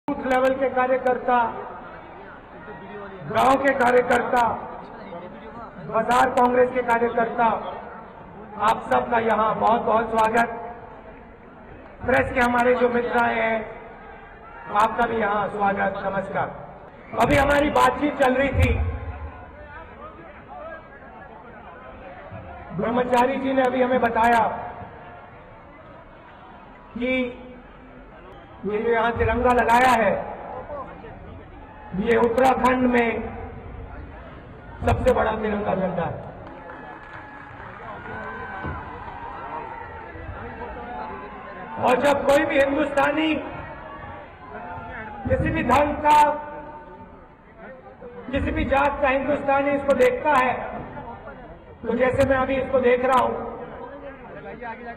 Booth level के कार्यकर्ता, गांव के कार्यकर्ता, बाजार कांग्रेस के कार्यकर्ता, आप सबका यहां बहुत बहुत स्वागत। प्रेस के हमारे जो मित्र आए हैं, आपका भी यहां स्वागत, नमस्कार। अभी हमारी बातचीत चल रही थी, ब्रह्मचारी जी ने अभी हमें बताया कि ये जो यहां तिरंगा लगाया है, ये उत्तराखंड में सबसे बड़ा तिरंगा झंडा है। और जब कोई भी हिंदुस्तानी किसी भी धर्म का, किसी भी जात का हिंदुस्तानी इसको देखता है, तो जैसे मैं अभी इसको देख रहा हूं,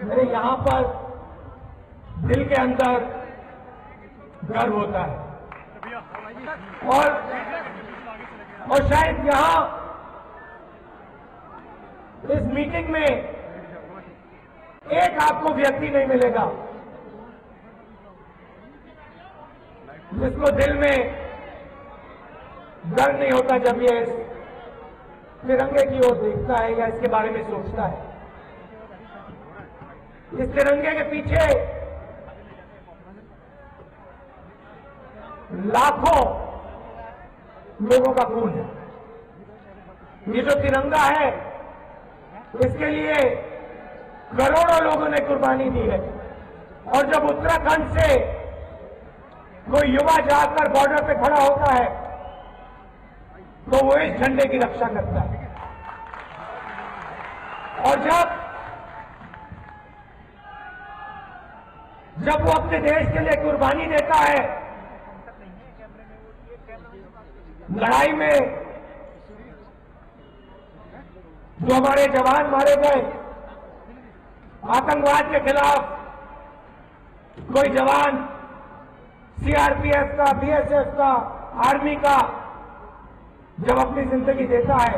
मेरे यहां पर दिल के अंदर गर्व होता है। और शायद यहां इस मीटिंग में एक आपको व्यक्ति नहीं मिलेगा जिसको दिल में गर्व नहीं होता जब ये तिरंगे की ओर देखता है या इसके बारे में सोचता है। इस तिरंगे के पीछे लाखों लोगों का खून है। ये जो तिरंगा है, इसके लिए करोड़ों लोगों ने कुर्बानी दी है। और जब उत्तराखंड से कोई युवा जाकर बॉर्डर पे खड़ा होता है, तो वो इस झंडे की रक्षा करता है। और जब वो अपने देश के लिए कुर्बानी देता है, लड़ाई में जो हमारे जवान मारे गए, आतंकवाद के खिलाफ कोई जवान सीआरपीएफ का, बीएसएफ का, आर्मी का जब अपनी जिंदगी देता है,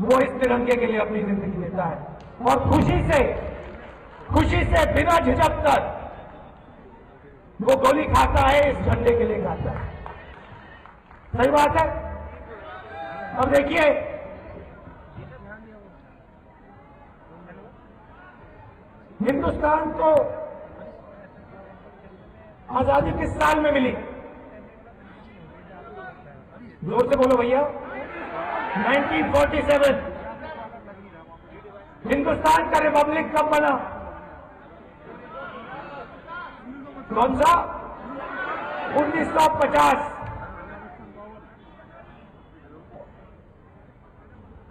वो इस तिरंगे के लिए अपनी जिंदगी देता है। और खुशी से बिना झिझक कर वो गोली खाता है, इस झंडे के लिए खाता है। सही बात है। अब देखिए, हिंदुस्तान को आजादी किस साल में मिली? जोर से बोलो भैया। 1947। हिंदुस्तान का रिपब्लिक कब बना? कौन सा? 1950।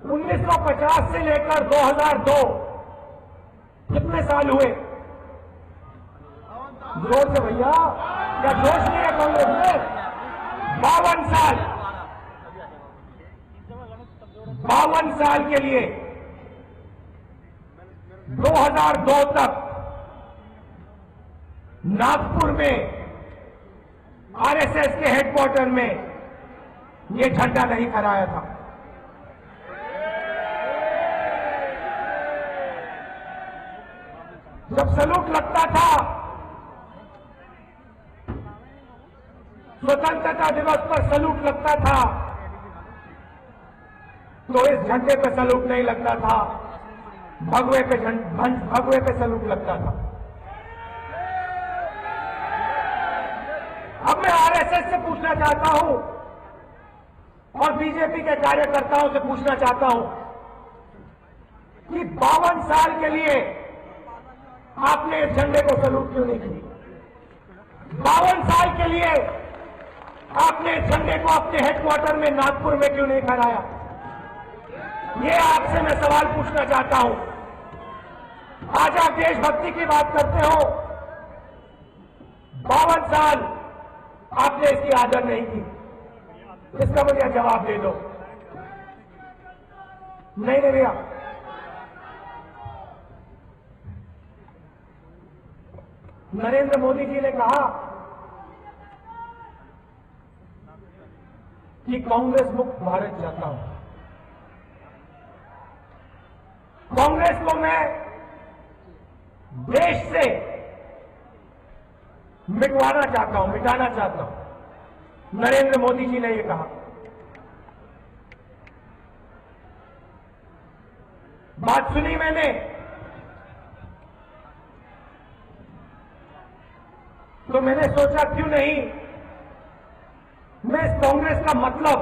1950 से लेकर 2002 कितने साल हुए? जोर से भैया, क्या जोश नहीं है कांग्रेस में? 52 साल। 52 साल के लिए 2002 तक नागपुर में आरएसएस के हेडक्वार्टर में ये झंडा नहीं फहराया था। जब सलूट लगता था, स्वतंत्रता दिवस पर सलूट लगता था, तो इस झंडे पे सलूट नहीं लगता था, भगवे पे सलूट लगता था। अब मैं आरएसएस से पूछना चाहता हूं और बीजेपी के कार्यकर्ताओं से पूछना चाहता हूं कि 52 साल के लिए आपने इस झंडे को सलूट क्यों नहीं की? 52 साल के लिए आपने इस झंडे को अपने हेडक्वार्टर में नागपुर में क्यों नहीं फहराया? ये आपसे मैं सवाल पूछना चाहता हूं। आज आप देशभक्ति की बात करते हो, 52 साल आपने इसकी आदर नहीं की। इसका मुझे जवाब दे दो। नहीं भैया, नरेंद्र मोदी जी ने कहा कि कांग्रेस मुक्त भारत चाहता हूं। कांग्रेस को मैं देश से मिटवाना चाहता हूं, मिटाना चाहता हूं। नरेंद्र मोदी जी ने यह कहा। बात सुनी मैंने, तो मैंने सोचा क्यों नहीं मैं इस कांग्रेस का मतलब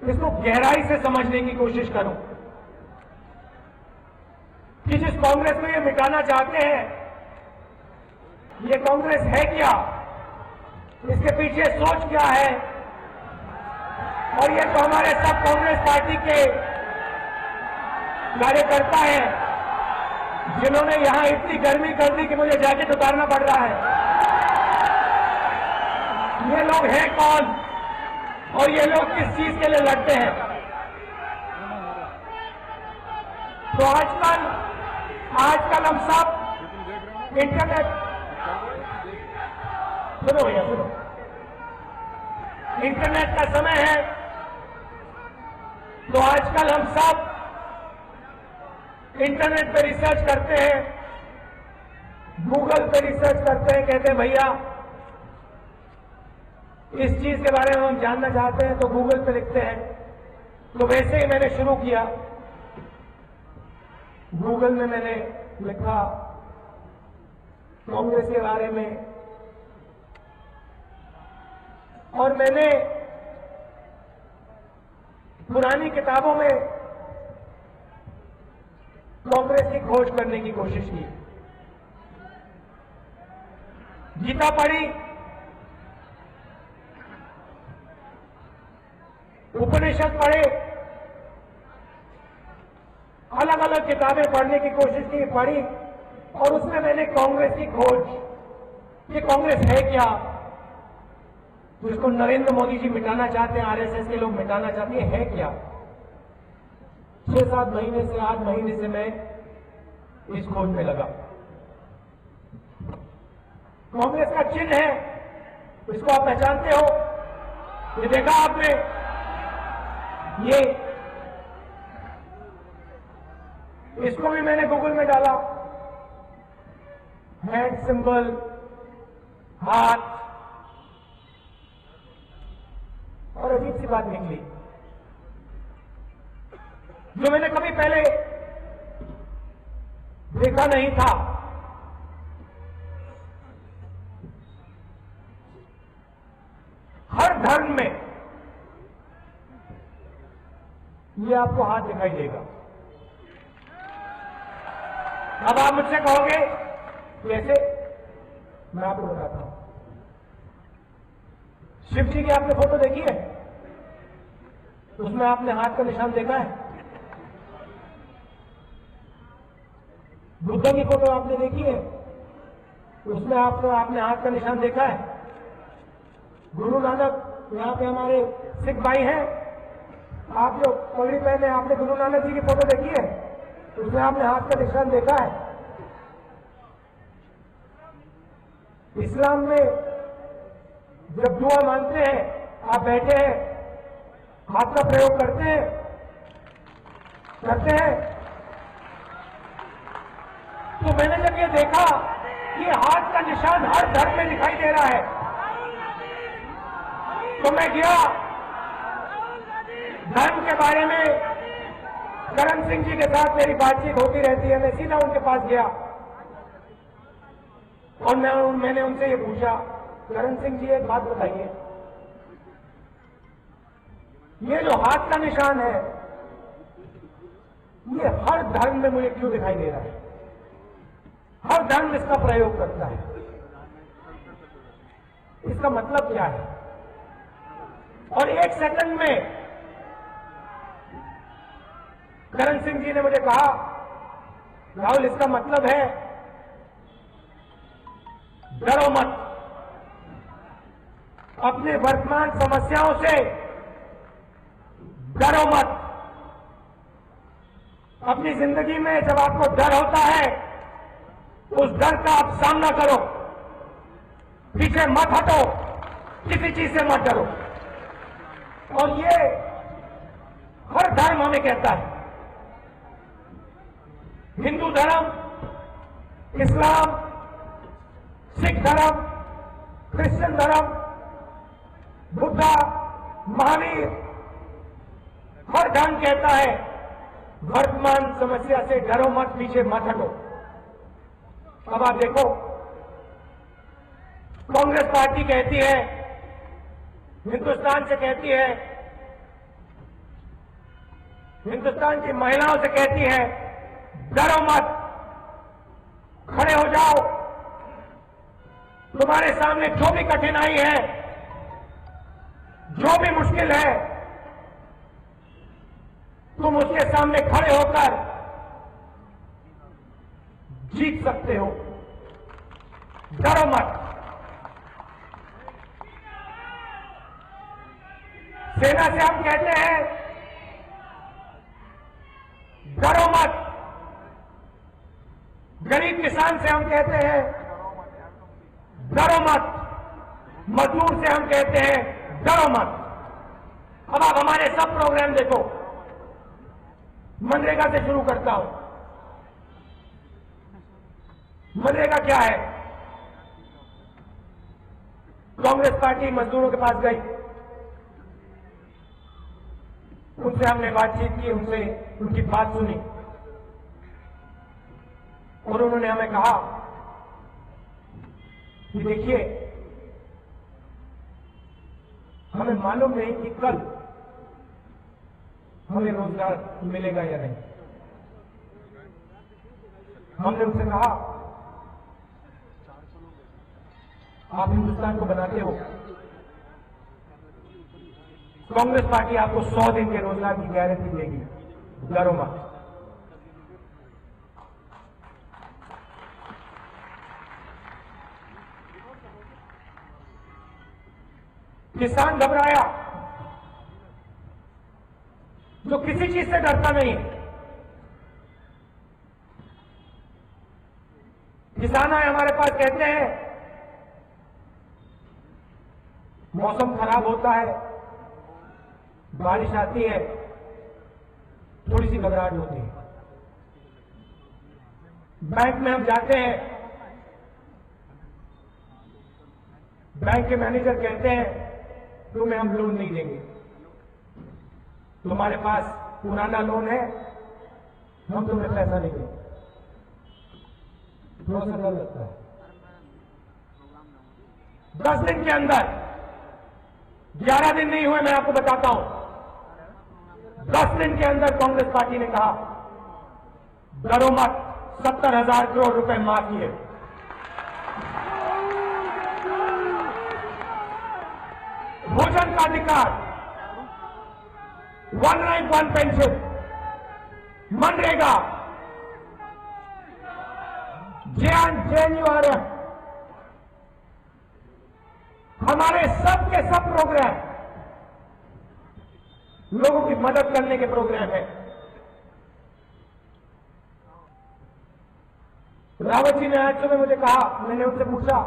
इसको गहराई से समझने की कोशिश करूं कि जिस कांग्रेस को ये मिटाना चाहते हैं, ये कांग्रेस है क्या, इसके पीछे सोच क्या है। और ये तो हमारे सब कांग्रेस पार्टी के कार्यकर्ता हैं जिन्होंने यहां इतनी गर्मी कर दी कि मुझे जैकेट उतारना पड़ रहा है। ये लोग हैं कौन और ये लोग किस चीज के लिए लड़ते हैं? तो आजकल हम सब इंटरनेट, सुनो भैया सुनो, इंटरनेट का समय है, तो आजकल हम सब इंटरनेट पे रिसर्च करते हैं, गूगल पे रिसर्च करते हैं, कहते हैं भैया इस चीज के बारे में हम जानना चाहते हैं, तो गूगल पे लिखते हैं। तो वैसे ही मैंने शुरू किया, गूगल में मैंने लिखा कांग्रेस के बारे में, और मैंने पुरानी किताबों में कांग्रेस की खोज करने की कोशिश की। गीता पढ़ी, उपनिषद पढ़े, अलग अलग किताबें पढ़ने की कोशिश की, पढ़ी, और उसमें मैंने कांग्रेस की खोज, ये कांग्रेस है क्या, जिसको नरेंद्र मोदी जी मिटाना चाहते हैं, आरएसएस के लोग मिटाना चाहते हैं, है क्या। 6-7 महीने से 8 महीने से मैं इस खोज में लगा। कांग्रेस का चिन्ह है, इसको आप पहचानते हो, ये देखा आपने, ये इसको भी मैंने गूगल में डाला, हैंड सिंबल, हाथ, और अजीब सी बात निकली जो मैंने कभी पहले देखा नहीं था। हर धर्म में ये आपको हाथ दिखाई देगा। अब आप मुझसे कहोगे कैसे, मैं आपको बताता हूं। शिव जी की आपने फोटो देखी है, उसमें आपने हाथ का निशान देखा है? बुद्ध की फोटो आपने देखी है, उसमें आपने हाथ का निशान देखा है? गुरु नानक, यहां पे हमारे सिख भाई हैं, आप जो पगड़ी पहने, आपने गुरु नानक जी की फोटो देखी है, उसमें आपने हाथ का निशान देखा है? इस्लाम में जब दुआ मांगते हैं, आप बैठे हैं, हाथ का प्रयोग करते हैं? तो मैंने जब ये देखा कि हाथ का निशान हर धर्म में दिखाई दे रहा है, तो मैं गया, धर्म के बारे में करण सिंह जी के साथ मेरी बातचीत होती रहती है, मैं सीधा उनके पास गया और मैंने उनसे ये पूछा, करण सिंह जी एक बात बताइए, ये जो हाथ का निशान है, ये हर धर्म में मुझे क्यों दिखाई दे रहा है? हर धर्म इसका प्रयोग करता है, इसका मतलब क्या है? और एक सेकंड में करण सिंह जी ने मुझे कहा, राहुल इसका मतलब है डरो मत, अपने वर्तमान समस्याओं से डरो मत। अपनी जिंदगी में जब आपको डर होता है, उस डर का आप सामना करो, पीछे मत हटो, किसी चीज से मत डरो। और ये हर धर्म हमें कहता है, हिंदू धर्म, इस्लाम, सिख धर्म, क्रिश्चियन धर्म, बुद्धा, महावीर, हर धर्म कहता है वर्तमान समस्या से डरो मत, पीछे मत हटो। अब आप देखो, कांग्रेस पार्टी कहती है, हिंदुस्तान से कहती है, हिंदुस्तान की महिलाओं से कहती है, डरो मत, खड़े हो जाओ, तुम्हारे सामने जो भी कठिनाई है, जो भी मुश्किल है, तुम उसके सामने खड़े होकर जीत सकते हो, डरो मत। सेना से हम कहते हैं, डरो मत। गरीब किसान से हम कहते हैं, डरो मत। मजदूर से हम कहते हैं, डरो मत। अब आप हमारे सब प्रोग्राम देखो, मनरेगा से शुरू करता हूं। मनरेगा क्या है? कांग्रेस पार्टी मजदूरों के पास गई, उनसे हमने बातचीत की, उनसे उनकी बात सुनी और उन्होंने हमें कहा कि देखिए, हमें मालूम नहीं कि कल हमें रोजगार मिलेगा या नहीं। हमने उनसे कहा, आप हिंदुस्तान को बनाते हो, कांग्रेस पार्टी आपको 100 दिन के रोजगार की गारंटी देगी, डरो मत। किसान घबराया, जो किसी चीज से डरता नहीं। किसान आए हमारे पास, कहते हैं मौसम खराब होता है, बारिश आती है, थोड़ी सी घबराहट होती है। बैंक में हम जाते हैं, बैंक के मैनेजर कहते हैं तुम्हें हम लोन नहीं देंगे, तुम्हारे पास पुराना लोन है, हम तुम्हें पैसा नहीं देंगे। थोड़ा सा डर लगता है। 10 दिन के अंदर, 11 दिन नहीं हुए, मैं आपको बताता हूं, 10 दिन के अंदर कांग्रेस पार्टी ने कहा, डरो मत, 70,000 करोड़ रुपए माफ किए। भोजन का अधिकार, 191 पेंशन, मनरेगा, JNURM, हमारे सब के सब प्रोग्राम लोगों की मदद करने के प्रोग्राम है। रावत जी ने आज सुबह मुझे कहा, मैंने उनसे पूछा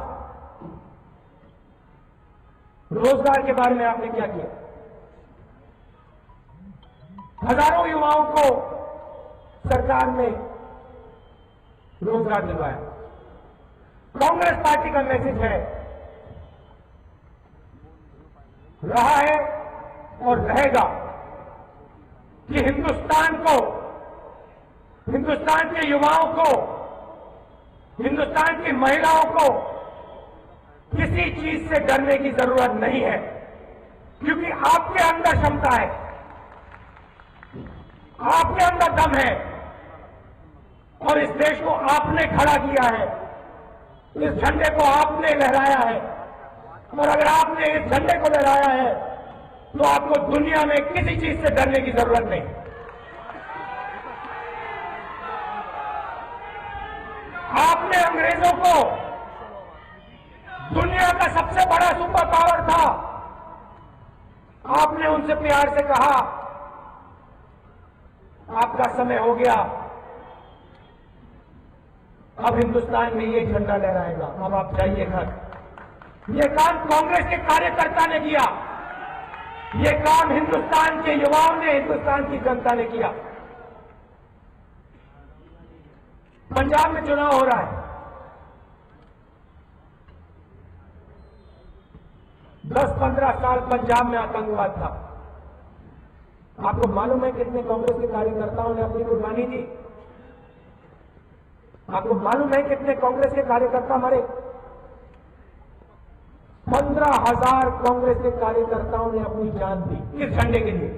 रोजगार के बारे में आपने क्या किया। हजारों युवाओं को सरकार ने रोजगार दिलवाया। कांग्रेस पार्टी का मैसेज है, रहा है और रहेगा कि हिंदुस्तान को, हिंदुस्तान के युवाओं को, हिंदुस्तान की महिलाओं को किसी चीज से डरने की जरूरत नहीं है, क्योंकि आपके अंदर क्षमता है, आपके अंदर दम है और इस देश को आपने खड़ा किया है, इस झंडे को आपने लहराया है। और अगर आपने इस झंडे को लहराया है तो आपको दुनिया में किसी चीज से डरने की जरूरत नहीं। आपने अंग्रेजों को, दुनिया का सबसे बड़ा सुपर पावर था, आपने उनसे प्यार से कहा आपका समय हो गया, अब हिंदुस्तान में ये झंडा लहराएगा, अब आप जाइए घर। ये काम कांग्रेस के कार्यकर्ता ने किया, ये काम हिंदुस्तान के युवाओं ने, हिंदुस्तान की जनता ने किया। पंजाब में चुनाव हो रहा है, 10-15 साल पंजाब में आतंकवाद था। आपको मालूम है कितने कांग्रेस के कार्यकर्ताओं ने अपनी कुर्बानी दी? आपको मालूम है कितने कांग्रेस के कार्यकर्ता मरे? 15,000 कांग्रेस के कार्यकर्ताओं ने अपनी जान दी इस झंडे के लिए।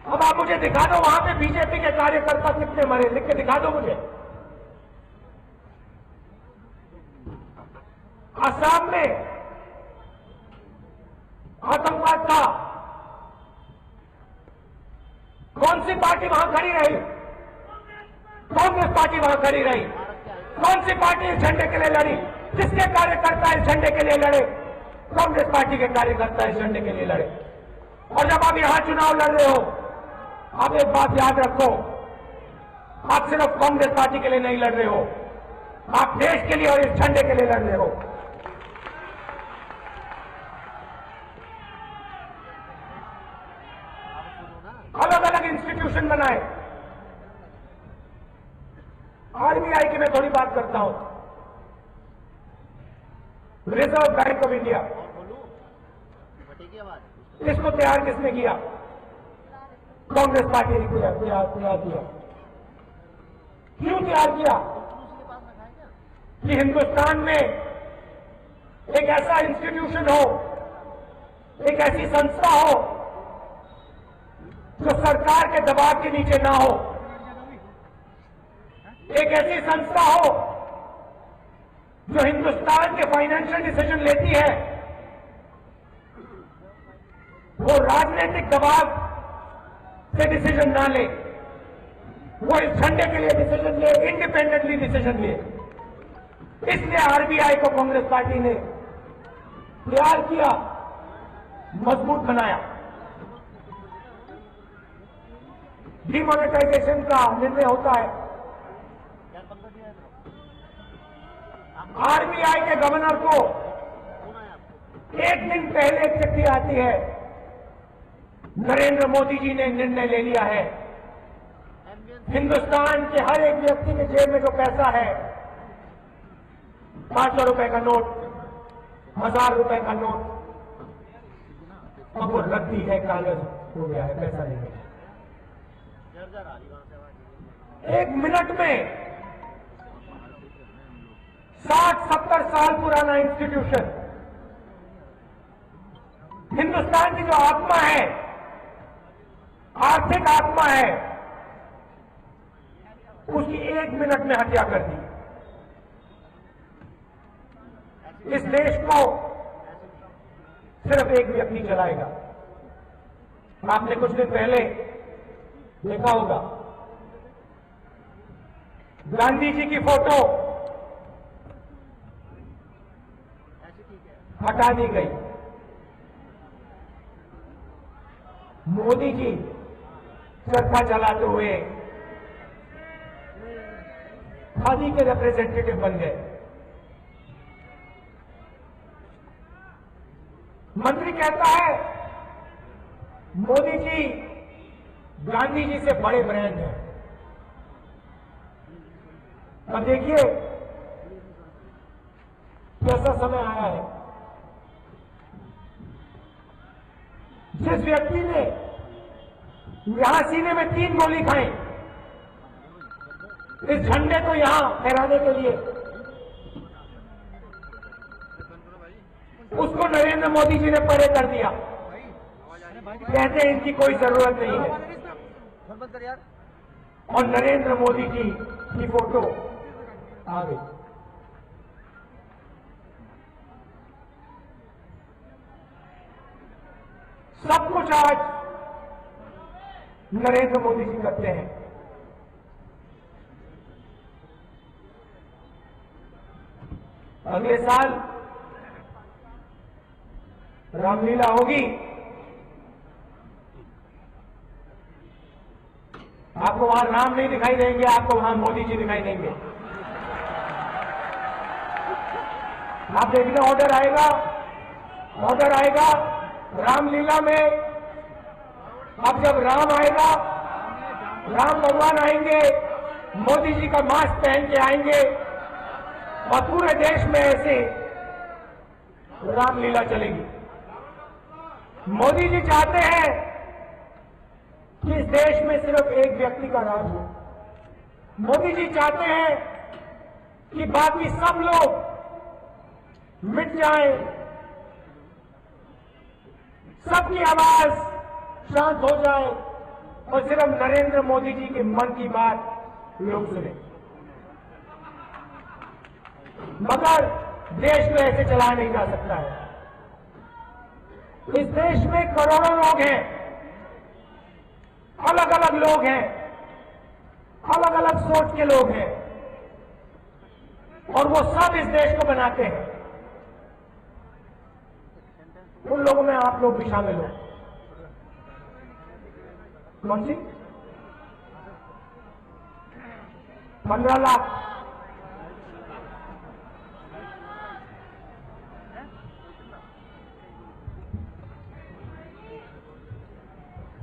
अब आप मुझे दिखा दो वहां पे बीजेपी के कार्यकर्ता कितने मरे, लिख के दिखा दो मुझे। असम में आतंकवाद था, कौन सी पार्टी वहां खड़ी रही? कांग्रेस पार्टी वहां खड़ी रही। कौन सी पार्टी इस झंडे के लिए लड़ी? किसके कार्यकर्ता इस झंडे के लिए लड़े? कांग्रेस पार्टी के कार्यकर्ता इस झंडे के लिए लड़े। और जब आप यहां चुनाव लड़ रहे हो, आप एक बात याद रखो, आप सिर्फ कांग्रेस पार्टी के लिए नहीं लड़ रहे हो, आप देश के लिए और इस झंडे के लिए लड़ रहे हो। अलग अलग इंस्टीट्यूशन बनाए। आरबीआई की मैं थोड़ी बात करता हूं। रिजर्व बैंक ऑफ इंडिया, इसको तैयार किसने किया? कांग्रेस पार्टी ने तैयार किया। क्यों तैयार किया? कि हिंदुस्तान में एक ऐसा इंस्टीट्यूशन हो, एक ऐसी संस्था हो जो सरकार के दबाव के नीचे ना हो, एक ऐसी संस्था हो जो हिंदुस्तान के फाइनेंशियल डिसीजन लेती है, वो राजनीतिक दबाव से डिसीजन ना ले, वो इस झंडे के लिए डिसीजन ले, इंडिपेंडेंटली डिसीजन ले। इसलिए आरबीआई को कांग्रेस पार्टी ने तैयार किया, मजबूत बनाया। डिमोनेटाइजेशन का निर्णय होता है। आरबीआई के गवर्नर को एक दिन पहले एक चिट्ठी आती है, नरेंद्र मोदी जी ने निर्णय ले लिया है, हिंदुस्तान के हर एक व्यक्ति के जेब में जो पैसा है, 500 रुपए का नोट, 1000 रुपए का नोट, अब वो रद्दी है, कागज हो गया है, पैसा नहीं है। एक मिनट में 60-70 साल पुराना इंस्टीट्यूशन, हिंदुस्तान की जो आत्मा है, आर्थिक आत्मा है, उसकी एक मिनट में हत्या कर दी। इस देश को सिर्फ एक व्यक्ति चलाएगा। आपने कुछ दिन पहले देखा होगा, गांधी जी की फोटो हटा दी गई। मोदी जी चरखा चलाते हुए खादी के रिप्रेजेंटेटिव बन गए। मंत्री कहता है मोदी जी गांधी जी से बड़े ब्रांड हैं। अब देखिए कैसा समय आया है। जिस व्यक्ति ने यहां सीने में 3 गोली खाई, इस झंडे को यहां फहराने के लिए, उसको नरेंद्र मोदी जी ने परे कर दिया। कहते हैं इनकी कोई जरूरत नहीं है। और नरेंद्र मोदी जी की फोटो आ गई। सब कुछ आज नरेंद्र मोदी जी करते हैं। अगले साल रामलीला होगी। आपको वहां राम नहीं दिखाई देंगे, आपको वहां मोदी जी दिखाई देंगे। आप देखना, ऑर्डर आएगा रामलीला में। अब जब राम आएगा, राम भगवान आएंगे, मोदी जी का मास्क पहन के आएंगे, और पूरे देश में ऐसे रामलीला चलेगी। मोदी जी चाहते हैं कि इस देश में सिर्फ एक व्यक्ति का राज हो। मोदी जी चाहते हैं कि बाकी सब लोग मिट जाएं, सबकी आवाज शांत हो जाए और सिर्फ नरेंद्र मोदी जी के मन की बात लोग सुने। मगर देश को ऐसे चलाया नहीं जा सकता है। इस देश में करोड़ों लोग हैं, अलग अलग लोग हैं, अलग अलग सोच के लोग हैं, और वो सब इस देश को बनाते हैं। उन लोगों में आप लोग भी शामिल हो। कौन सी 15 लाख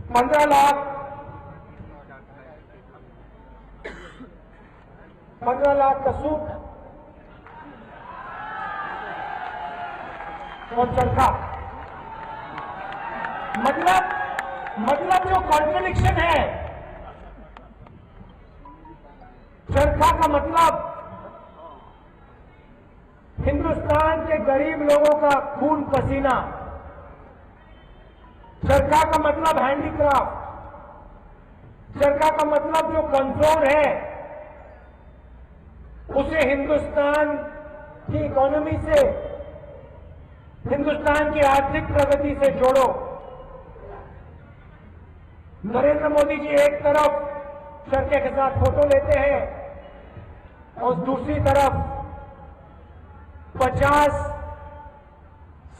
15 लाख 15 लाख का सूट और चरखा। मतलब जो कॉन्ट्रडिक्शन है, चरखा का मतलब हिंदुस्तान के गरीब लोगों का खून पसीना, चरखा का मतलब हैंडीक्राफ्ट, चरखा का मतलब जो कमजोर है उसे हिंदुस्तान की इकोनॉमी से, हिंदुस्तान की आर्थिक प्रगति से जोड़ो। नरेंद्र मोदी जी एक तरफ चरखे के साथ फोटो लेते हैं और दूसरी तरफ 50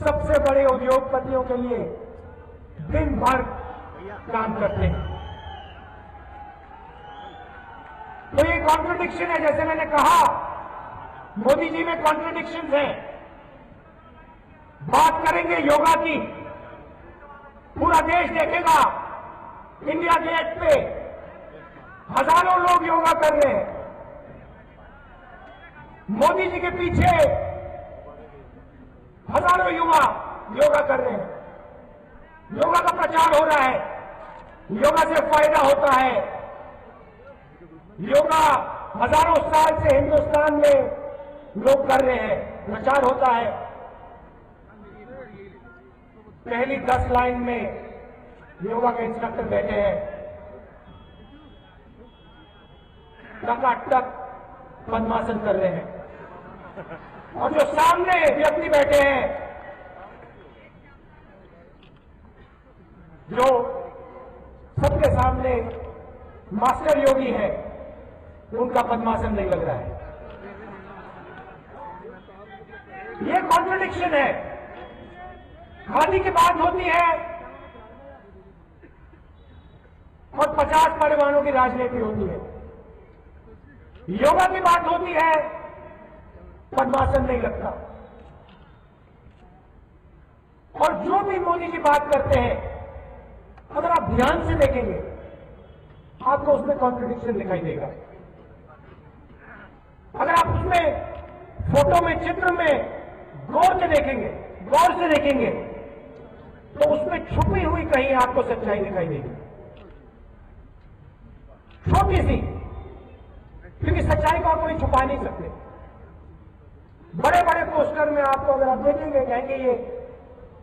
सबसे बड़े उद्योगपतियों के लिए दिन भर काम करते हैं। तो ये कॉन्ट्रडिक्शन है। जैसे मैंने कहा, मोदी जी में कॉन्ट्रडिक्शन हैं। बात करेंगे योगा की, पूरा देश देखेगा, इंडिया गेट पे हजारों लोग योगा कर रहे हैं। मोदी जी के पीछे हजारों युवा योगा कर रहे हैं। योगा का प्रचार हो रहा है, योगा से फायदा होता है। योगा हजारों साल से हिंदुस्तान में लोग कर रहे हैं, प्रचार होता है। पहली 10 लाइन में योगा के इंस्ट्रक्टर बैठे हैं, टकाटक पद्मासन कर रहे हैं, और जो सामने व्यक्ति बैठे हैं, जो सबके सामने मास्टर योगी है, उनका पद्मासन नहीं लग रहा है। ये कॉन्ट्रडिक्शन है। खादी की बात होती है और 50 परिवारों की राजनीति होती है। योगा की बात होती है, पद्मासन नहीं लगता। और जो भी मोदी जी बात करते हैं, अगर आप ध्यान से देखेंगे आपको उसमें कॉन्ट्रडिक्शन दिखाई देगा। अगर आप उसमें फोटो में, चित्र में गौर से देखेंगे तो उसमें छुपी हुई कहीं आपको सच्चाई दिखाई देगी, छोटी सी, क्योंकि सच्चाई को आप कोई छुपा नहीं सकते। बड़े बड़े पोस्टर में आपको अगर आप देखेंगे, कहेंगे ये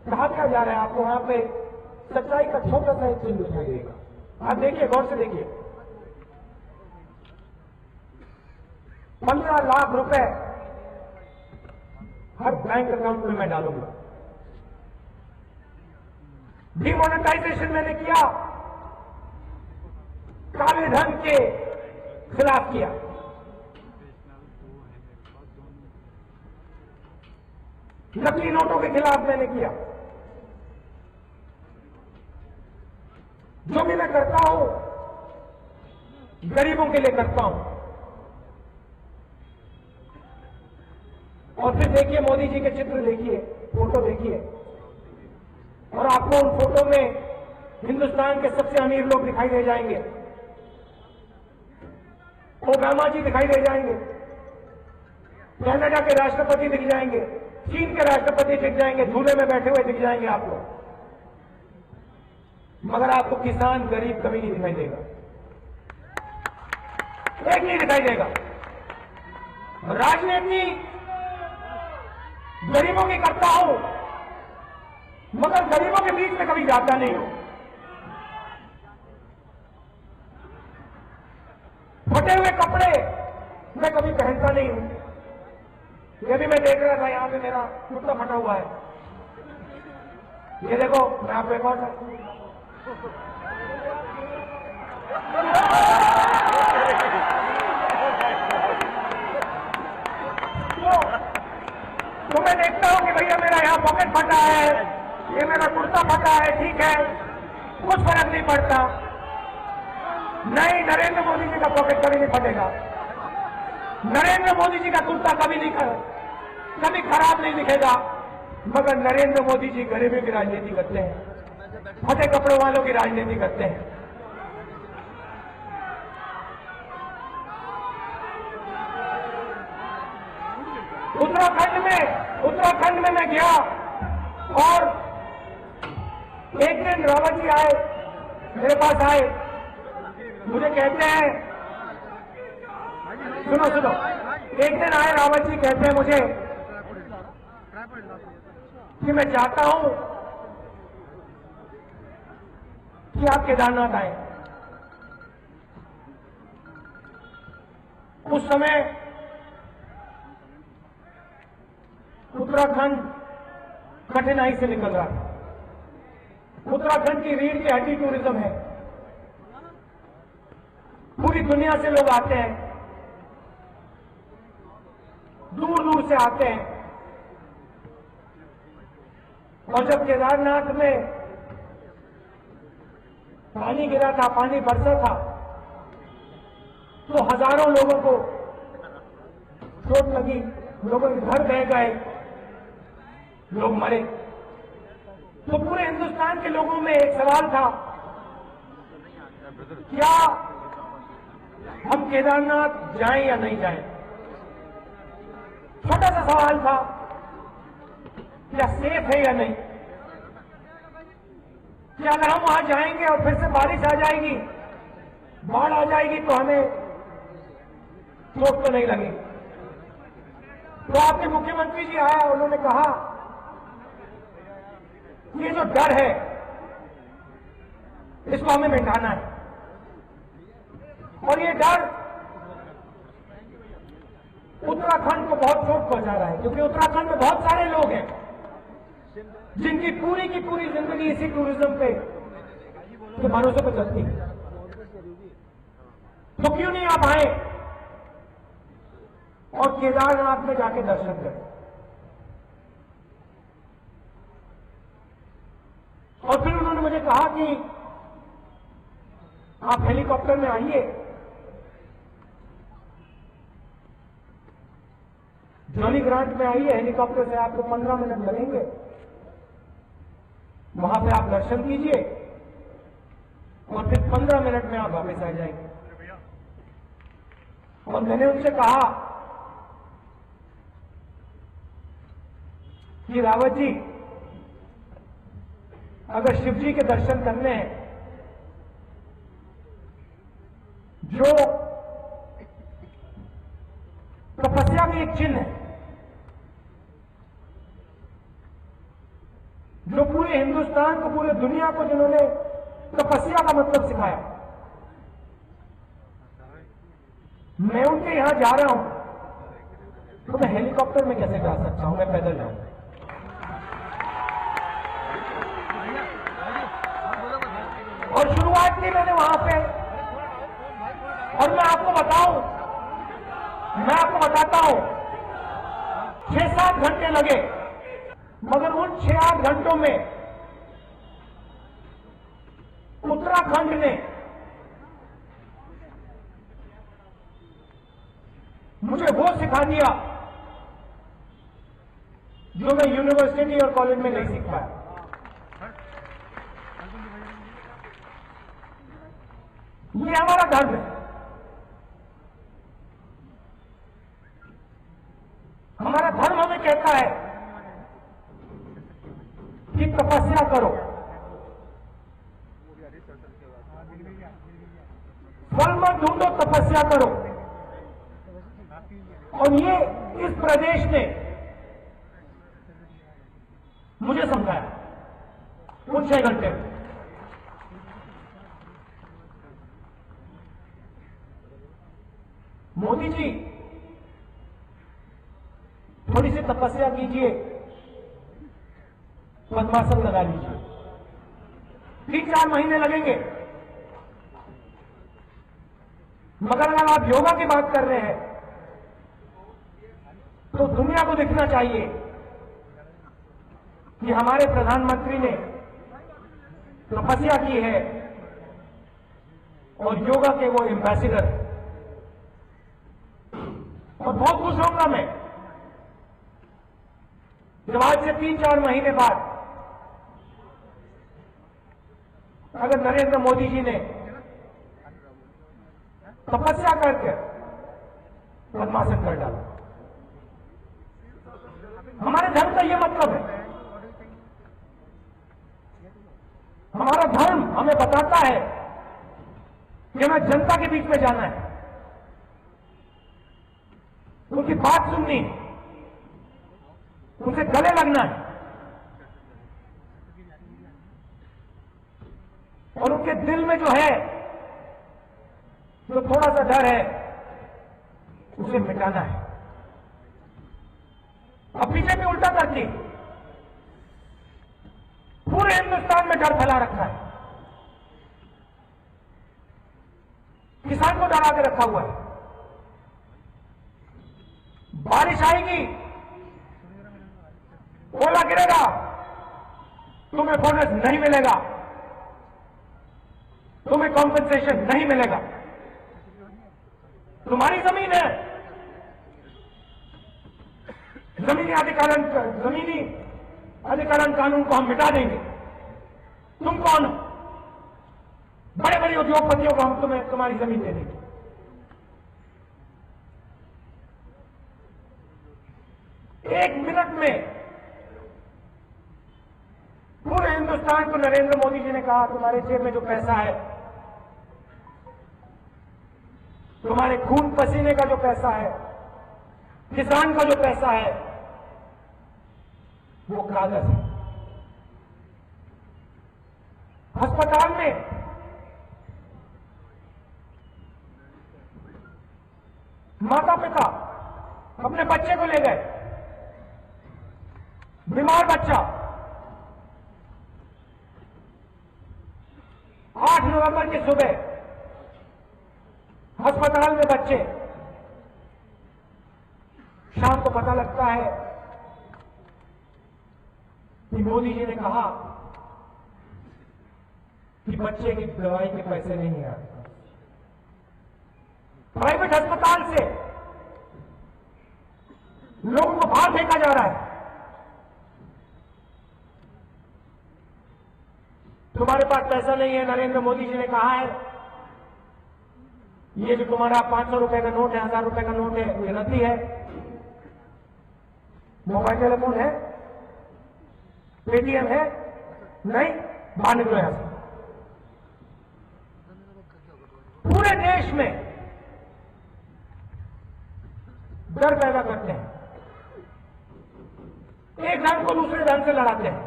कहा क्या जा रहा है, आपको वहां पे सच्चाई का छोटा सा एक चिन्ह दिखाई देगा। आप देखिए, गौर से देखिए। 15 लाख रुपए हर बैंक अकाउंट में मैं डालूंगा। डिमोनेटाइजेशन मैंने किया, काले धन के खिलाफ किया। नकली नोटों के खिलाफ मैंने किया। जो भी मैं करता हूं, गरीबों के लिए करता हूं। और फिर देखिए, मोदी जी के चित्र देखिए, फोटो देखिए, और आपको उन फोटो में हिंदुस्तान के सबसे अमीर लोग दिखाई दे जाएंगे। ओबामा जी दिखाई दे जाएंगे, कनाडा के राष्ट्रपति दिख जाएंगे, चीन के राष्ट्रपति दिख जाएंगे, झूले में बैठे हुए दिख जाएंगे आपको, मगर आपको किसान गरीब कभी नहीं दिखाई देगा, एक नहीं दिखाई देगा। राजनीति गरीबों की करता हूं, मगर गरीबों के बीच में कभी जाता नहीं हूं। फटे हुए कपड़े मैं कभी पहनता नहीं हूं। ये भी मैं देख रहा था, यहां पे मेरा कुर्ता फटा हुआ है, ये देखो, मैं आपको एक और तो मैं देखता हूं कि भैया मेरा यहां पॉकेट फटा है, ये मेरा कुर्ता फटा है, ठीक है, कुछ फर्क नहीं पड़ता। नहीं, नरेंद्र मोदी जी का पॉकेट कभी नहीं फटेगा, नरेंद्र मोदी जी का कुर्ता कभी खराब नहीं दिखेगा, मगर नरेंद्र मोदी जी गरीबी की राजनीति करते हैं, फटे कपड़ों वालों की राजनीति करते हैं। उत्तराखंड में मैं गया और एक दिन रावत जी आए, मेरे पास आए, मुझे कहते हैं, सुनो, एक दिन आए रावत जी, कहते हैं मुझे कि मैं चाहता हूं कि आप केदारनाथ आए। उस समय उत्तराखंड कठिनाई से निकल रहा था। उत्तराखंड की रीढ़ की हड्डी टूरिज्म है, पूरी दुनिया से लोग आते हैं, दूर दूर से आते हैं। और जब केदारनाथ में पानी गिरा था, पानी बरसा था, तो हजारों लोगों को चोट लगी, लोगों के घर बह गए, लोग मरे। तो पूरे हिंदुस्तान के लोगों में एक सवाल था, क्या हम केदारनाथ जाएं या नहीं जाएं? छोटा सा सवाल था, क्या सेफ है या नहीं? क्या अगर हम वहां जाएंगे और फिर से बारिश आ जाएगी, बाढ़ आ जाएगी, तो हमें चोट तो नहीं लगेगी? तो आपके मुख्यमंत्री जी आया, उन्होंने कहा ये जो डर है इसको हमें मिटाना है। और ये डर उत्तराखंड को बहुत चोट पहुंचा रहा है, क्योंकि उत्तराखंड में बहुत सारे लोग हैं जिनकी पूरी की पूरी जिंदगी इसी टूरिज्म के भरोसे पर चलती है। तो क्यों नहीं आप आए और केदारनाथ में जाके दर्शन करें? और फिर उन्होंने मुझे कहा कि आप हेलीकॉप्टर में आइए, जॉली ग्रांट में आइए, हेलीकॉप्टर से आपको 15 मिनट लगेंगे, वहां पे आप दर्शन कीजिए और फिर 15 मिनट में आप वापस आ जाएंगे। और मैंने उनसे कहा कि रावत जी, अगर शिव जी के दर्शन करने हैं, जो तपस्या की एक चिन्ह है, जो पूरे हिंदुस्तान को, पूरे दुनिया को जिन्होंने तपस्या का मतलब सिखाया, मैं उनके यहां जा रहा हूं, तो मैं हेलीकॉप्टर में कैसे जा सकता हूं? मैं पैदल जाऊंगा। और शुरुआत की मैंने वहां पे, और मैं आपको बताता हूं 6-7 घंटे लगे, मगर उन 6-8 घंटों में उत्तराखंड ने मुझे वो सिखा दिया जो मैं यूनिवर्सिटी और कॉलेज में नहीं सीख पाया। ये हमारा धर्म है। कहता है कि तपस्या करो, फल मत ढूंढो, तपस्या करो। और ये इस प्रदेश ने मुझे समझाया उन 6 घंटे में। मोदी जी थोड़ी सी तपस्या कीजिए, पद्मासन लगा लीजिए, 3-4 महीने लगेंगे। मगर अगर आप योगा की बात कर रहे हैं तो दुनिया को दिखना चाहिए कि हमारे प्रधानमंत्री ने तपस्या की है और योगा के वो एम्बेसडर हैं। और बहुत खुश होऊंगा मैं जब आज से 3-4 महीने बाद अगर नरेंद्र मोदी जी ने तपस्या करके पद्मासन कर डाला। हमारे धर्म का यह मतलब है, हमारा धर्म हमें बताता है कि हमें जनता के बीच में जाना है, उनकी बात सुननी, उनसे गले लगना है और उनके दिल में जो है जो थोड़ा सा डर है उसे मिटाना है। अब बीजेपी उल्टा करती, पूरे हिंदुस्तान में डर फैला रखा है, किसान को डरा के रखा हुआ है। बारिश आएगी, ओला गिरेगा, तुम्हें बोनस नहीं मिलेगा, तुम्हें कॉम्पेंसेशन नहीं मिलेगा, तुम्हारी जमीन है, जमीनी अधिकरण कानून को हम मिटा देंगे। तुम कौन हो? बड़े बड़े उद्योगपतियों को हम तुम्हें तुम्हारी जमीन दे देंगे। एक मिनट में पूरे हिंदुस्तान को नरेंद्र मोदी जी ने कहा तुम्हारे जेब में जो पैसा है, तुम्हारे खून पसीने का जो पैसा है, किसान का जो पैसा है, वो कागज है। अस्पताल में माता पिता अपने बच्चे को ले गए, बीमार बच्चा, 8 नवंबर की सुबह अस्पताल में बच्चे, शाम को पता लगता है कि मोदी जी ने कहा कि बच्चे की दवाई के पैसे नहीं आ रहे। प्राइवेट अस्पताल से लोगों को बाहर फेंका जा रहा है। तुम्हारे पास पैसा नहीं है, नरेंद्र मोदी जी ने कहा है ये जो तुम्हारा 500 रुपए का नोट है, 1000 रुपए का नोट है, ये नकली है, मोबाइल टेलीफोन है, पेटीएम है, नहीं, बाहर निकलो यहां से। पूरे देश में डर पैदा करते हैं, एक धर्म को दूसरे धर्म से लड़ाते हैं,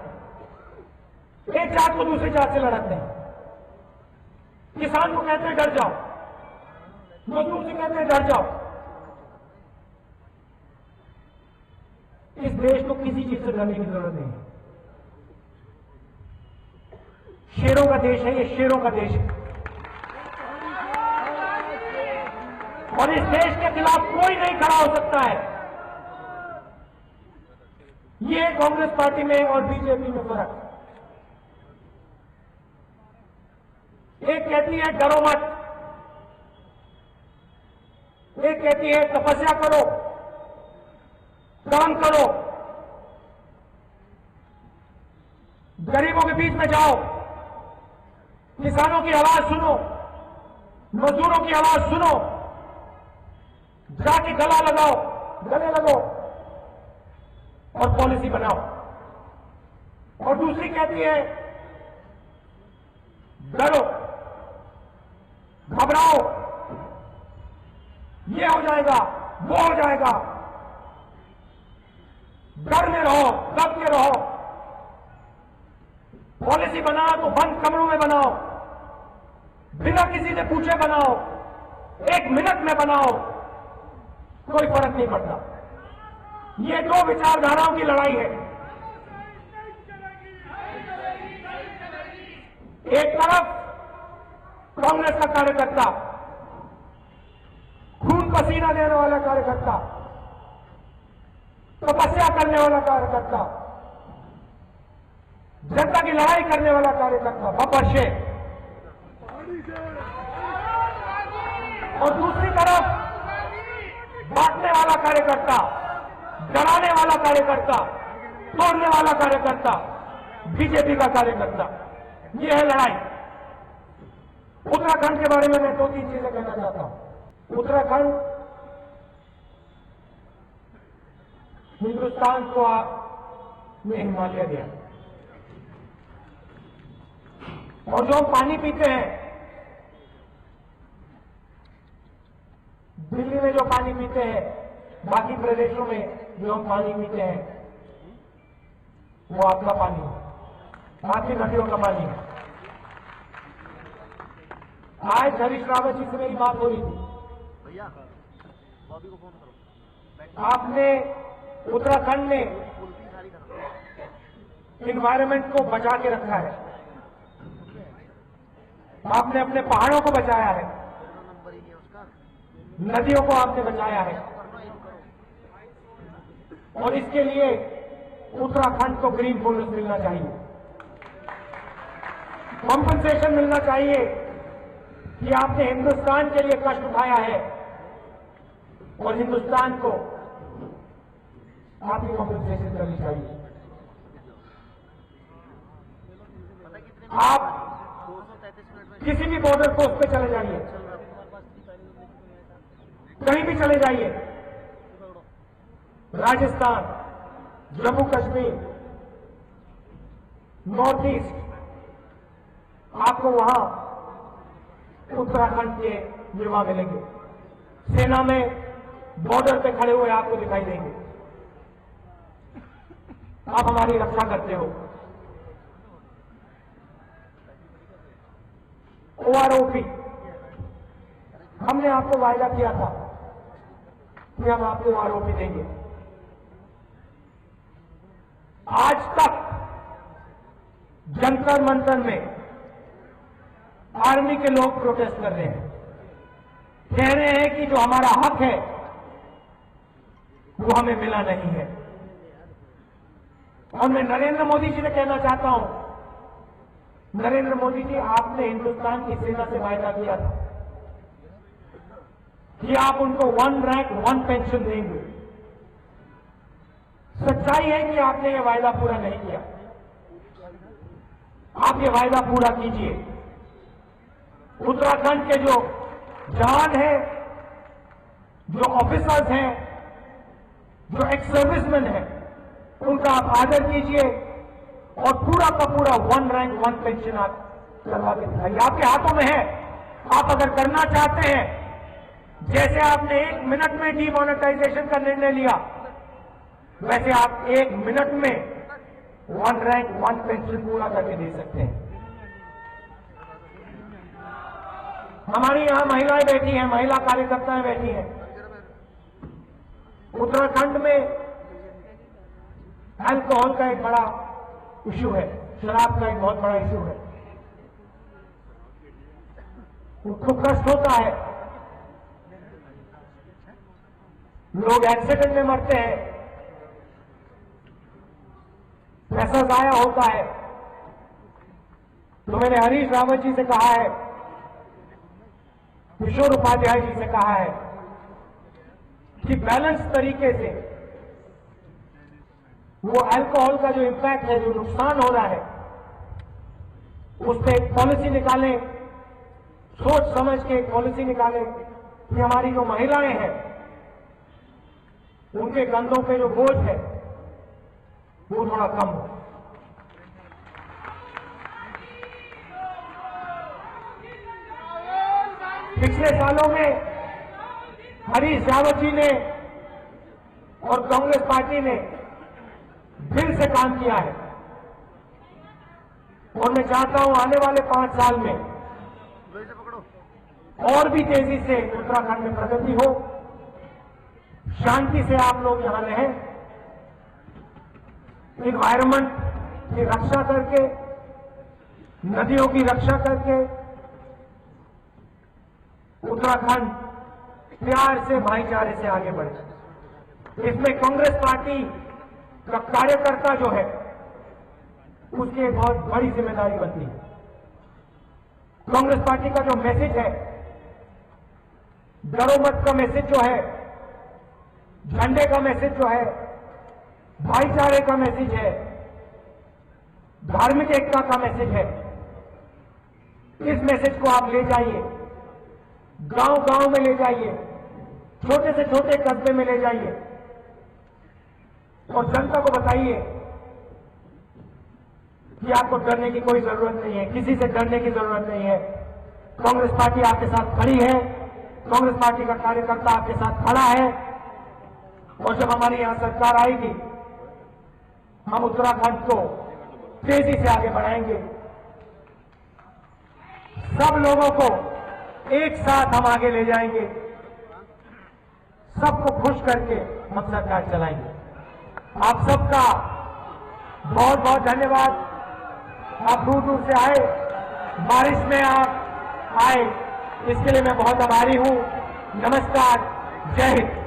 एक जात को दूसरी जात से लड़ाते हैं। किसान को कहते हैं डर जाओ, मजदूर से कहते हैं डर जाओ। इस देश को किसी चीज से डरने की जरूरत नहीं है। शेरों का देश है, ये शेरों का देश है और इस देश के खिलाफ कोई नहीं खड़ा हो सकता है। ये कांग्रेस पार्टी में और बीजेपी में फर्क। एक कहती है डरो मत, एक कहती है तपस्या करो, काम करो, गरीबों के बीच में जाओ, किसानों की आवाज सुनो, मजदूरों की आवाज सुनो, जाके गला लगाओ, गले लगो। और पॉलिसी बनाओ। और दूसरी कहती है डरो, घबराओ, ये हो जाएगा, वो हो जाएगा, डर में रहो, दब के रहो। पॉलिसी बनाओ तो बंद कमरों में बनाओ, बिना किसी से पूछे बनाओ, 1 मिनट में बनाओ, कोई फर्क नहीं पड़ता। ये 2 विचारधाराओं की लड़ाई है। एक तरफ कांग्रेस का कार्यकर्ता, खून पसीना देने वाला कार्यकर्ता, तपस्या करने वाला कार्यकर्ता, जनता की लड़ाई करने वाला कार्यकर्ता बब्बर शेख, और दूसरी तरफ बांटने वाला कार्यकर्ता, डराने वाला कार्यकर्ता, तोड़ने वाला कार्यकर्ता, बीजेपी का कार्यकर्ता। ये है लड़ाई। उत्तराखंड के बारे में मैं 2-3 चीजें कहना चाहता हूं। उत्तराखंड हिंदुस्तान को आपने हिमालय दिया, और जो हम पानी पीते हैं, दिल्ली में जो पानी पीते हैं, बाकी प्रदेशों में जो हम पानी पीते हैं, वो आपका पानी है, आपकी नदियों का पानी है। आज हरीश रावत जी से मेरी बात हो रही थी। भैया बॉबी को फोन करो। आपने उत्तराखंड में एनवायरनमेंट को बचा के रखा है, आपने अपने पहाड़ों को बचाया है, नंबर ही नहीं है उसका। नदियों को आपने बचाया है, और इसके लिए उत्तराखंड को ग्रीन बोनस मिलना चाहिए, कॉम्पनसेशन मिलना चाहिए कि आपने हिंदुस्तान के लिए कष्ट उठाया है, और हिंदुस्तान को आपकी कॉम्पनसेशन करनी चाहिए। आप 233 मिनट में किसी भी बॉर्डर पोस्ट पे चले जाइए, कहीं भी चले जाइए, राजस्थान, जम्मू कश्मीर, नॉर्थ ईस्ट, आपको वहां उत्तराखंड के युवा मिलेंगे, सेना में बॉर्डर पे खड़े हुए आपको दिखाई देंगे। आप हमारी रक्षा करते हो। ओआरओपी, हमने आपको वायदा किया था कि हम आपको ओआरओपी देंगे। आज तक जंतर मंतर में आर्मी के लोग प्रोटेस्ट कर रहे हैं, कह रहे हैं कि जो हमारा हक है वो हमें मिला नहीं है। और मैं नरेंद्र मोदी जी से कहना चाहता हूं, नरेंद्र मोदी जी, आपने हिंदुस्तान की सेना से वायदा किया था कि आप उनको 1 रैंक 1 पेंशन देंगे। सच्चाई है कि आपने ये वायदा पूरा नहीं किया। आप ये वायदा पूरा कीजिए। उत्तराखंड के जो जवान हैं, जो ऑफिसर्स हैं, जो एक्स सर्विसमैन हैं, उनका आप आदर कीजिए, और पूरा का पूरा 1 रैंक 1 पेंशन आप करवा के दिखाइए। आपके हाथों में है। आप अगर करना चाहते हैं, जैसे आपने 1 मिनट में डीमोनेटाइजेशन का निर्णय लिया, वैसे आप 1 मिनट में 1 रैंक 1 पेंशन पूरा करके दे सकते हैं। हमारी यहां महिलाएं बैठी हैं, महिला कार्यकर्ताएं बैठी हैं। उत्तराखंड में अल्कोहल का एक बड़ा इशू है, शराब का एक बहुत बड़ा इशू है। उनको कष्ट होता है, लोग एक्सीडेंट में मरते हैं, पैसा जाया होता है। तो मैंने हरीश रावत जी से कहा है, किशोर उपाध्याय जी से कहा है कि बैलेंस तरीके से वो अल्कोहल का जो इम्पैक्ट है, जो नुकसान हो रहा है, उस पर एक पॉलिसी निकालें, सोच समझ के एक पॉलिसी निकालें कि हमारी जो महिलाएं हैं, उनके कंधों पे जो बोझ है, वो थोड़ा कम हो। पिछले सालों में हरीश रावत जी ने और कांग्रेस पार्टी ने दिल से काम किया है और मैं चाहता हूं आने वाले 5 साल में वही से पकड़ो। और भी तेजी से उत्तराखंड में प्रगति हो, शांति से आप लोग यहां रहें, इन्वायरमेंट की रक्षा करके, नदियों की रक्षा करके उत्तराखंड प्यार से, भाईचारे से आगे बढ़े। इसमें कांग्रेस पार्टी का कार्यकर्ता जो है उसकी एक बहुत बड़ी जिम्मेदारी बनती है। कांग्रेस पार्टी का जो मैसेज है, डरो मत का मैसेज जो है, झंडे का मैसेज जो है, भाईचारे का मैसेज है, धार्मिक एकता का मैसेज है, इस मैसेज को आप ले जाइए, गांव गांव में ले जाइए, छोटे से छोटे कस्बे में ले जाइए और जनता को बताइए कि आपको डरने की कोई जरूरत नहीं है, किसी से डरने की जरूरत नहीं है। कांग्रेस पार्टी आपके साथ खड़ी है, कांग्रेस पार्टी का कार्यकर्ता आपके साथ खड़ा है और जब हमारी यहां सरकार आएगी हम उत्तराखंड को तेजी से आगे बढ़ाएंगे। सब लोगों को एक साथ हम आगे ले जाएंगे, सबको खुश करके हम सरकार चलाएंगे। आप सबका बहुत बहुत धन्यवाद। आप दूर दूर से आए, बारिश में आप आए, इसके लिए मैं बहुत आभारी हूं। नमस्कार, जय हिंद।